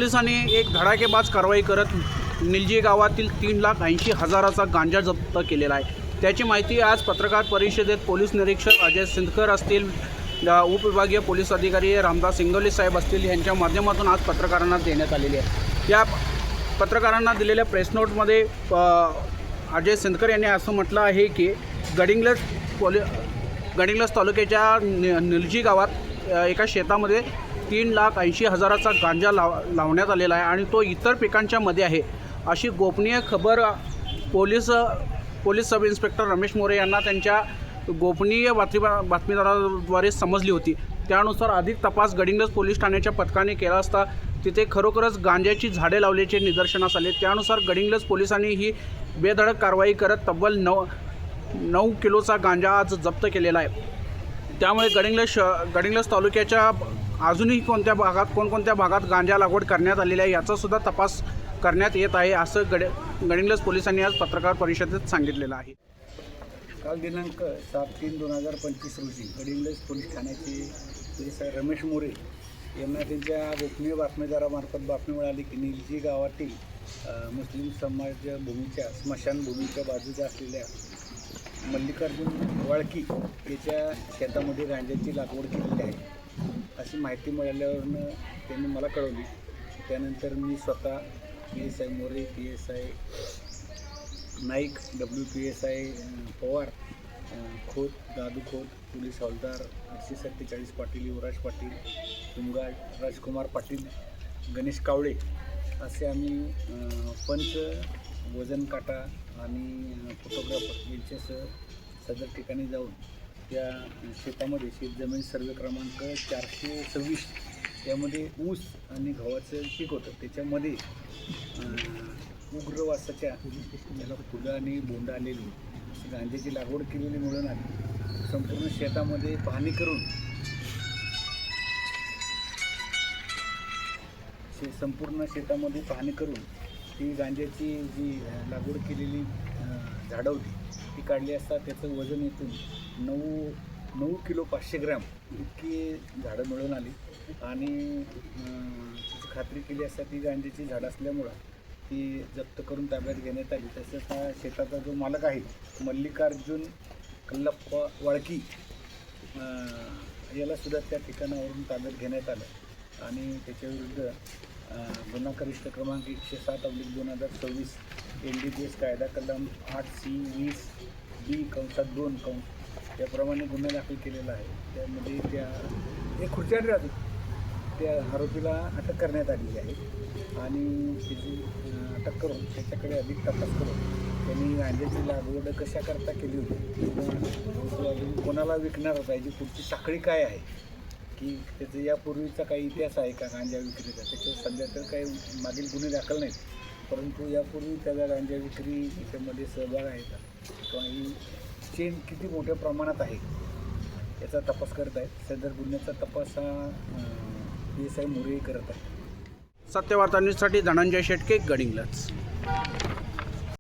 पोलिसांनी एक धडाकेबाज कारवाई करत निलजी गावातील 3,80,000चा गांजा जप्त केलेला आहे। त्याची माहिती आज पत्रकार परिषदेत पोलीस निरीक्षक अजय सिंदकर असतील, उपविभागीय पोलीस अधिकारी रामदास इंगोले साहेब असतील यांच्या माध्यमातून आज पत्रकारांना देण्यात आलेली आहे। या पत्रकारांना दिलेल्या प्रेस नोटमध्ये अजय सिंदकर यांनी असं म्हटलं आहे की गडिंग्लज तालुक्याच्या निलजी गावात एका शेतामध्ये 3,80,000चा गांजा लावण्यात आलेला आहे आणि तो इतर पिकांच्या मध्ये आहे अशी गोपनीय खबर police sub inspector Ramesh More यांना त्यांच्या गोपनीय बातमीदाराद्वारे समजली होती। त्यानुसार अधिक तपास गडिंग्लज पोलीस ठाण्याच्या पथकाने केला असता तिथे खरोखरच गांजाची झाडे लावल्याचे निदर्शनास आले। त्यानुसार गडिंग्लज पोलिसांनी ही बेधडक कारवाई करत तब्बल 9 किलोचा गांजा आज जप्त केलेला आहे। त्यामुळे गडिंग्लज तालुक्याच्या अजूनही कोणकोणत्या भागात गांजा लागवड करण्यात आलेली आहे याचासुद्धा तपास करण्यात येत आहे असं गडिंग्लज पोलिसांनी आज पत्रकार परिषदेत सांगितलेलं आहे। काल दिनांक 7/3/2025 रोजी गडिंग्लज पोलीस ठाण्याचे पोलीस रमेश मोरे यांना त्यांच्या गोपनीय बातमीदारामार्फत बातमी मिळाली की निलजी गावातील मुस्लिम समाज भूमीच्या स्मशानभूमीच्या बाजूच्या असलेल्या मल्लिकार्जुन वाळकी याच्या शेतामध्ये गांजाची लागवड केलेली आहे अशी माहिती मिळाल्यावरनं त्यांनी मला कळवली। त्यानंतर मी स्वतः PSI More, PSI Naik, WPSI Pawar, Khot, Dadu Khot, police हवालदार 847 पाटील, युवराज पाटील, तुंगाड, राजकुमार पाटील, गणेश कावळे असे आम्ही पंच, वजन काटा आणि फोटोग्राफर यांच्यासह सदर ठिकाणी जाऊन त्या शेतामध्ये शेतजमीन सर्वे क्रमांक 426 यामध्ये ऊस आणि गव्हाचं पीक होतं। त्याच्यामध्ये उग्रवासाच्या त्याला फुलं आणि बोंड आलेली गांजाची लागवड केलेली मिळून आली। संपूर्ण शेतामध्ये पाहणी करून ती गांजाची जी लागवड केलेली झाडं होती ती काढली असता त्याचं वजन इथून 9 किलो 500 ग्रॅम इतकी झाडं मिळून आली आणि त्याची खात्री केली असता ती गांजाची झाडं असल्यामुळं ती जप्त करून ताब्यात घेण्यात आली। तसंच हा शेताचा जो मालक आहे मल्लिकार्जुन कल्लप्पा वाळकी यालासुद्धा त्या ठिकाणावरून ताब्यात घेण्यात आलं आणि त्याच्याविरुद्ध गुन्हा कनिष्ठ क्रमांक 107/2026 NDPS कायदा कलम 8C20B/2 याप्रमाणे गुन्हा दाखल केलेला आहे। त्यामध्ये एक खुर्च्यावर राहतो त्या आरोपीला अटक करण्यात आलेली आहे आणि त्याची अटक करून त्याच्याकडे अधिक तपास करून त्यांनी गांजाची लागवड कशा करता केली होती किंवा अजून कोणाला विकणार होता याची पुढची साखळी काय आहे की त्याचं यापूर्वीचा काही इतिहास आहे का गांजा विक्रीचा। त्याच्यावर सध्या तर काही मागील गुन्हे दाखल नाहीत, परंतु यापूर्वी त्याचा गांजा विक्री याच्यामध्ये सहभाग आहे का किंवा ही चेन किती मोठ्या प्रमाणात आहे याचा तपास करत आहेत। सदर गुन्ह्याचा तपास हा PSI मोरे करत आहे। सत्यवार्ता न्यूजसाठी धनंजय शेटके, गडिंग्लज।